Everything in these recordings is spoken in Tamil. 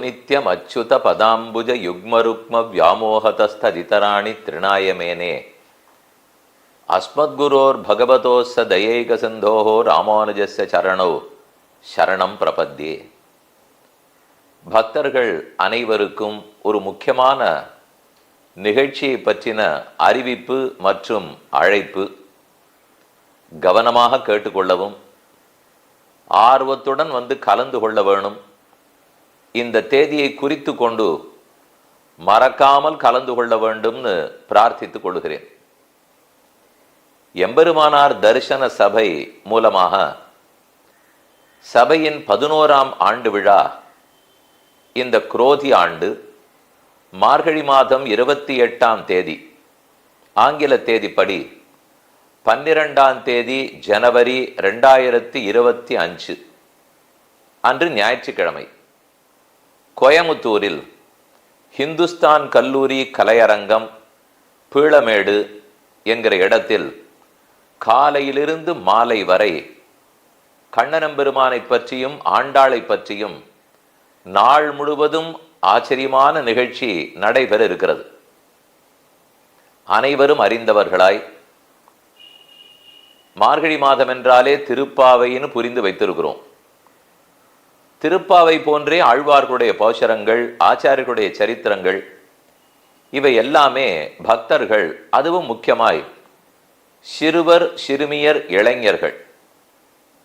நித்யம் அச்சுத பதாம்புஜ யுக்மருக்ம வியாமோகதஸ்ததிதராணி திருநாயமேனே அஸ்மத்குரோர் பகவதோஸ்ஸ தயைக சிந்தோஹோ ராமானுஜஸ்ய சரணோ சரணம் பிரபத்யே. பக்தர்கள் அனைவருக்கும் ஒரு முக்கியமான நிகழ்ச்சியை பற்றின அறிவிப்பு மற்றும் அழைப்பு. கவனமாக கேட்டுக்கொள்ளவும், ஆர்வத்துடன் வந்து கலந்து கொள்ள வேணும். இந்த தேதியை குறித்து கொண்டு மறக்காமல் கலந்து கொள்ள வேண்டும்னு பிரார்த்தித்துக் கொள்கிறேன். எம்பெருமானார் தரிசன சபை மூலமாக சபையின் 11ஆம் ஆண்டு விழா இந்த குரோதி ஆண்டு மார்கழி மாதம் 28ஆம் தேதி ஆங்கில தேதிப்படி 12ஆம் தேதி ஜனவரி 2025 அன்று ஞாயிற்றுக்கிழமை கோயமுத்தூரில் ஹிந்துஸ்தான் கல்லூரி கலையரங்கம் பீளமேடு என்கிற இடத்தில் காலையிலிருந்து மாலை வரை கண்ணனம்பெருமானை பற்றியும் ஆண்டாளை பற்றியும் நாள் முழுவதும் ஆச்சரியமான நிகழ்ச்சி நடைபெற இருக்கிறது. அனைவரும் அறிந்தவர்களாய் மார்கழி மாதம் என்றாலே திருப்பாவைன்னு புரிந்து வைத்திருக்கிறோம். திருப்பாவை போன்றே ஆழ்வார்களுடைய பாசுரங்கள், ஆச்சாரியர்களுடைய சரித்திரங்கள், இவை எல்லாமே பக்தர்கள், அதுவும் முக்கியமாய் சிறுவர் சிறுமியர் இளைஞர்கள்,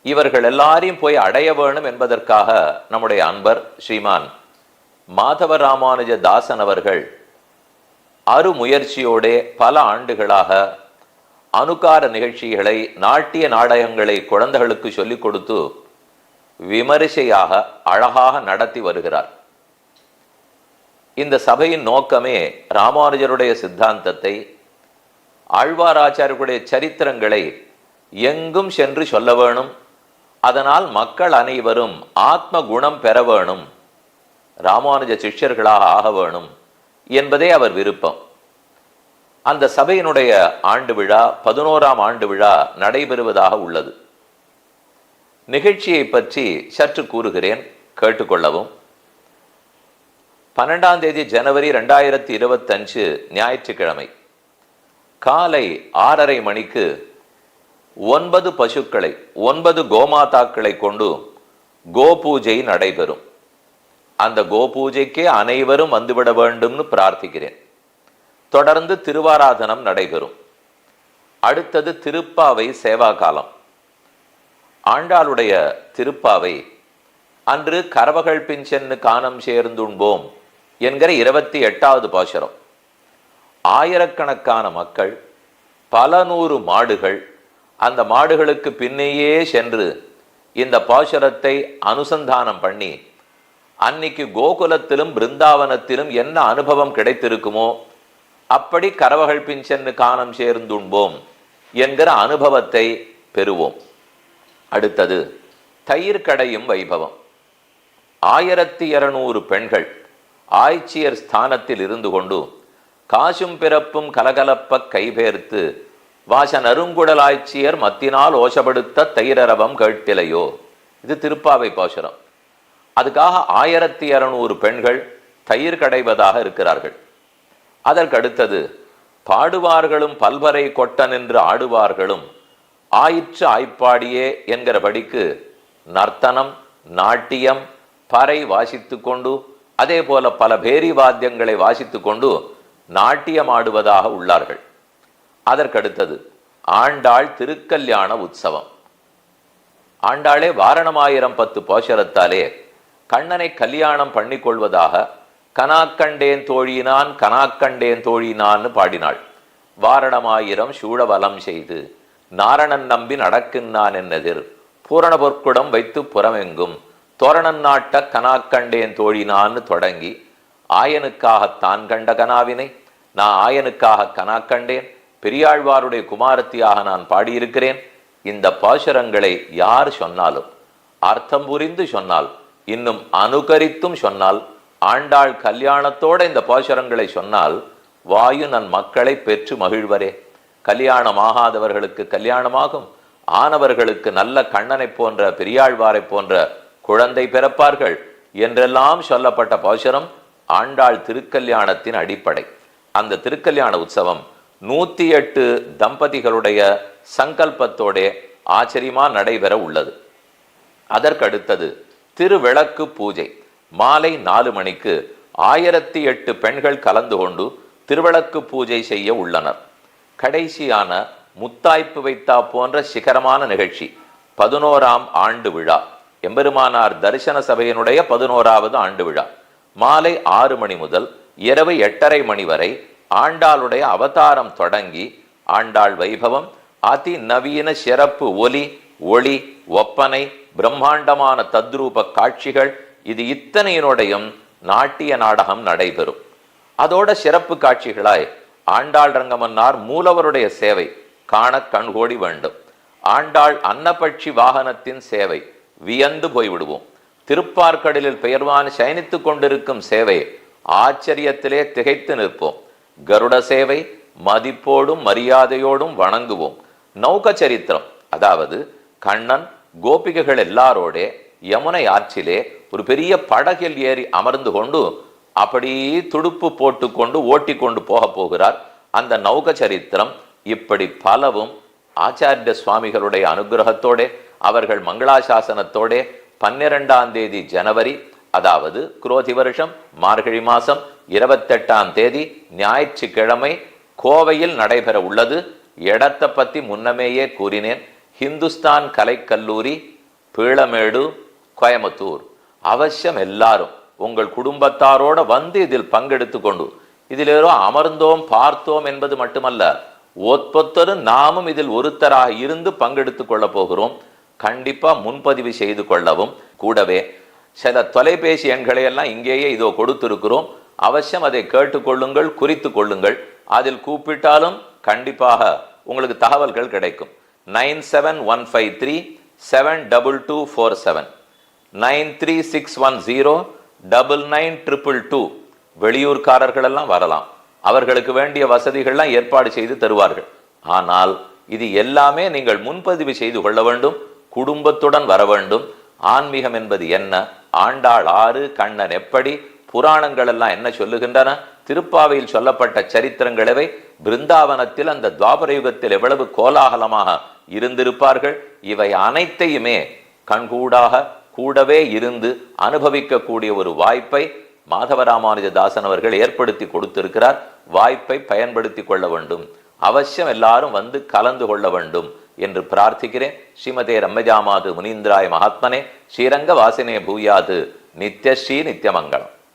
இவர்கள் எல்லாரையும் போய் அடைய வேணும் என்பதற்காக நம்முடைய அன்பர் ஸ்ரீமான் மாதவ ராமானுஜ தாசன் அவர்கள் அருமுயற்சியோடே பல ஆண்டுகளாக அனுகார நிகழ்ச்சிகளை, நாட்டிய நாடகங்களை குழந்தைகளுக்கு சொல்லிக் கொடுத்து விமரிசையாக அழகாக நடத்தி வருகிறார். இந்த சபையின் நோக்கமே ராமானுஜருடைய சித்தாந்தத்தை, ஆழ்வாராச்சாரியர்களுடைய சரித்திரங்களை எங்கும் சென்று சொல்ல வேணும். அதனால் மக்கள் அனைவரும் ஆத்ம குணம் பெற வேணும், ராமானுஜ சிஷ்யர்களாக ஆக வேணும் என்பதே அவர் விருப்பம். அந்த சபையினுடைய ஆண்டு விழா 11ஆம் ஆண்டு விழா நடைபெறுவதாக உள்ளது. நிகழ்ச்சியை பற்றி சற்று கூறுகிறேன், கேட்டுக்கொள்ளவும். 12ஆம் தேதி ஜனவரி 2025 ஞாயிற்றுக்கிழமை காலை 6:30 மணிக்கு 9 பசுக்களை, 9 கோமாதாக்களை கொண்டு கோபூஜை நடைபெறும். அந்த கோபூஜைக்கே அனைவரும் வந்துவிட வேண்டும்னு பிரார்த்திக்கிறேன். தொடர்ந்து திருவாராதனம் நடைபெறும். அடுத்தது திருப்பாவை சேவா காலம். ஆண்டாளுடைய திருப்பாவை அன்று கரவகள் பிஞ்சென்னு காணம் சேர்ந்துண்போம் என்கிற 28வது பாசுரம். ஆயிரக்கணக்கான மக்கள், பல நூறு மாடுகள், அந்த மாடுகளுக்கு பின்னேயே சென்று இந்த பாசுரத்தை அனுசந்தானம் பண்ணி அன்னைக்கு கோகுலத்திலும் பிருந்தாவனத்திலும் என்ன அனுபவம் கிடைத்திருக்குமோ அப்படி கரவகள் பிஞ்சென்னு காணம் சேர்ந்துண்போம் என்கிற அனுபவத்தை பெறுவோம். அடுத்தது தயிர் கடையும் வைபவம். 1200 பெண்கள் ஆய்ச்சியர் ஸ்தானத்தில் இருந்து கொண்டு காசும் பிறப்பும் கலகலப்ப கைபேர்த்து வாச நறுங்குடல் ஆய்ச்சியர் மத்தினால் ஓசப்படுத்த தயிரரவம் கேட்டிலையோ. இது திருப்பாவை பாசுரம். அதுக்காக 1200 பெண்கள் தயிர் கடைவதாக இருக்கிறார்கள். அதற்கடுத்தது பாடுவார்களும் பல்வரை கொட்டன் என்று ஆடுவார்களும் ஆயிற்று ஆய்ப்பாடியே என்கிறபடிக்கு நர்த்தனம், நாட்டியம், பறை வாசித்து கொண்டு, அதே போல பல பேரி வாத்தியங்களை வாசித்து கொண்டு நாட்டியம் ஆடுவதாக உள்ளார்கள். அதற்கடுத்தது ஆண்டாள் திருக்கல்யாண உற்சவம். ஆண்டாளே வாரணமாயிரம் 10 பாசுரத்தாலே கண்ணனை கல்யாணம் பண்ணிக்கொள்வதாக கனாக்கண்டேன் தோழினான் கனாக்கண்டேன் தோழினான்னு பாடினாள். வாரணமாயிரம் சூழவலம் செய்து நாரணன் நம்பி நடக்கின்றான் என்னெதிர் பூரண பொற்குடம் வைத்து புறமெங்கும் தோரணன் நாட்ட கனாக்கண்டேன் தோழினான்னு தொடங்கி ஆயனுக்காகத்தான் கண்ட கனாவினை நான் ஆயனுக்காக கனாக்கண்டேன், பெரியாழ்வாருடைய குமாரத்தியாக நான் பாடியிருக்கிறேன். இந்த பாசுரங்களை யார் சொன்னாலும், அர்த்தம் புரிந்து சொன்னால், இன்னும் அனுகரித்தும் சொன்னால், ஆண்டாள் கல்யாணத்தோட இந்த பாசுரங்களை சொன்னால் வாயு நன் மக்களை பெற்று மகிழ்வரே. கல்யாணம் ஆகாதவர்களுக்கு கல்யாணமாகும், ஆனவர்களுக்கு நல்ல கண்ணனை போன்ற பெரியாழ்வாரை போன்ற குழந்தை பிறப்பார்கள். என்றெல்லாம் சொல்லப்பட்ட பாசுரம் ஆண்டாள் திருக்கல்யாணத்தின் அடிப்படை. அந்த திருக்கல்யாண உற்சவம் 108 தம்பதிகளுடைய சங்கல்பத்தோட ஆச்சரியமா நடைபெற உள்ளது. அதற்கடுத்தது திருவிளக்கு பூஜை. மாலை 4 மணிக்கு 1008 பெண்கள் கலந்து கொண்டு திருவிளக்கு பூஜை செய்ய உள்ளனர். கடைசியான முத்தாய்ப்பு வைத்தா போன்ற சிகரமான நிகழ்ச்சி 11ஆம் ஆண்டு விழா, எம்பெருமானார் தரிசன சபையினுடைய 11வது ஆண்டு விழா. மாலை 6 மணி முதல் இரவு 8:30 மணி வரை ஆண்டாளுடைய அவதாரம் தொடங்கி ஆண்டாள் வைபவம், அதி நவீன சிறப்பு ஒலி ஒளி ஒப்பனை, பிரம்மாண்டமான தத்ரூப காட்சிகள், இது இத்தனையினுடையும் நாட்டிய நாடகம் நடைபெறும். அதோட சிறப்பு காட்சிகளாய் ஆண்டாள் ரங்கமன்னார் மூலவருடைய சேவை காண கண்கோடி வேண்டும். ஆண்டாள் அன்னபட்சி வாகனத்தின் சேவை வியந்து போய்விடுவோம். திருப்பார்கடலில் பெயர்வான் சயனித்து கொண்டிருக்கும் சேவை ஆச்சரியத்திலே திகைத்து நிற்போம். கருட சேவை மதிப்போடும் மரியாதையோடும் வணங்குவோம். நௌக சரித்திரம், அதாவது கண்ணன் கோபிகைகள் எல்லாரோட யமுனை ஆற்றிலே ஒரு பெரிய படகில் ஏறி அமர்ந்து கொண்டு அப்படி துடுப்பு போட்டு கொண்டு ஓட்டி கொண்டு போகிறார். அந்த நௌக சரித்திரம் இப்படி பலவும் ஆச்சாரிய சுவாமிகளுடைய அனுகிரகத்தோட அவர்கள் மங்களாசாசனத்தோட 12ஆம் தேதி ஜனவரி, அதாவது குரோதி வருஷம் மார்கழி மாசம் 28ஆம் தேதி ஞாயிற்றுக்கிழமை கோவையில் நடைபெற உள்ளது. இடத்தை பத்தி முன்னமேயே கூறினேன். ஹிந்துஸ்தான் கலைக்கல்லூரி, பீளமேடு, கோயம்புத்தூர். அவசியம் எல்லாரும் உங்கள் குடும்பத்தாரோட வந்து இதில் பங்கெடுத்து கொண்டு, இதில் ஏதோ அமர்ந்தோம் பார்த்தோம் என்பது மட்டுமல்ல, ஒத்தொத்தரும் நாமும் இதில் ஒருத்தராக இருந்து பங்கெடுத்து கொள்ள போகிறோம். கண்டிப்பா முன்பதிவு செய்து கொள்ளவும். கூடவே சில தொலைபேசி எண்களை எல்லாம் இங்கேயே இதோ கொடுத்திருக்கிறோம். அவசியம் அதை கேட்டுக்கொள்ளுங்கள், குறித்து கொள்ளுங்கள். அதில் கூப்பிட்டாலும் கண்டிப்பாக உங்களுக்கு தகவல்கள் கிடைக்கும். 9715372247, 936109922. வெளியூர்காரர்கள் எல்லாம் வரலாம். அவர்களுக்கு வேண்டிய வசதிகள்லாம் ஏற்பாடு செய்து தருவார்கள். ஆனால் இது எல்லாமே நீங்கள் முன்பதிவு செய்து கொள்ள வேண்டும். குடும்பத்துடன் வர வேண்டும். ஆன்மீகம் என்பது என்ன, ஆண்டாள் ஆறு, கண்ணன் எப்படி, புராணங்கள் எல்லாம் என்ன சொல்லுகின்றன, திருப்பாவையில் சொல்லப்பட்ட சரித்திரங்களவை, பிருந்தாவனத்தில் அந்த துவாபர யுகத்தில் எவ்வளவு கோலாகலமாக இருந்திருப்பார்கள், இவை அனைத்தையுமே கண்கூடாக கூடவே இருந்து அனுபவிக்கக்கூடிய ஒரு வாய்ப்பை மாதவராமானுஜதாசன் அவர்கள் ஏற்படுத்தி கொடுத்திருக்கிறார். வாய்ப்பை பயன்படுத்தி கொள்ள வேண்டும். அவசியம் எல்லாரும் வந்து கலந்து கொள்ள வேண்டும் என்று பிரார்த்திக்கிறேன். ஸ்ரீமதே ரம்மஜாமாது முனீந்திராய மகாத்மனே ஸ்ரீரங்க வாசினே பூயாது நித்யஸ்ரீ நித்யமங்கலம்.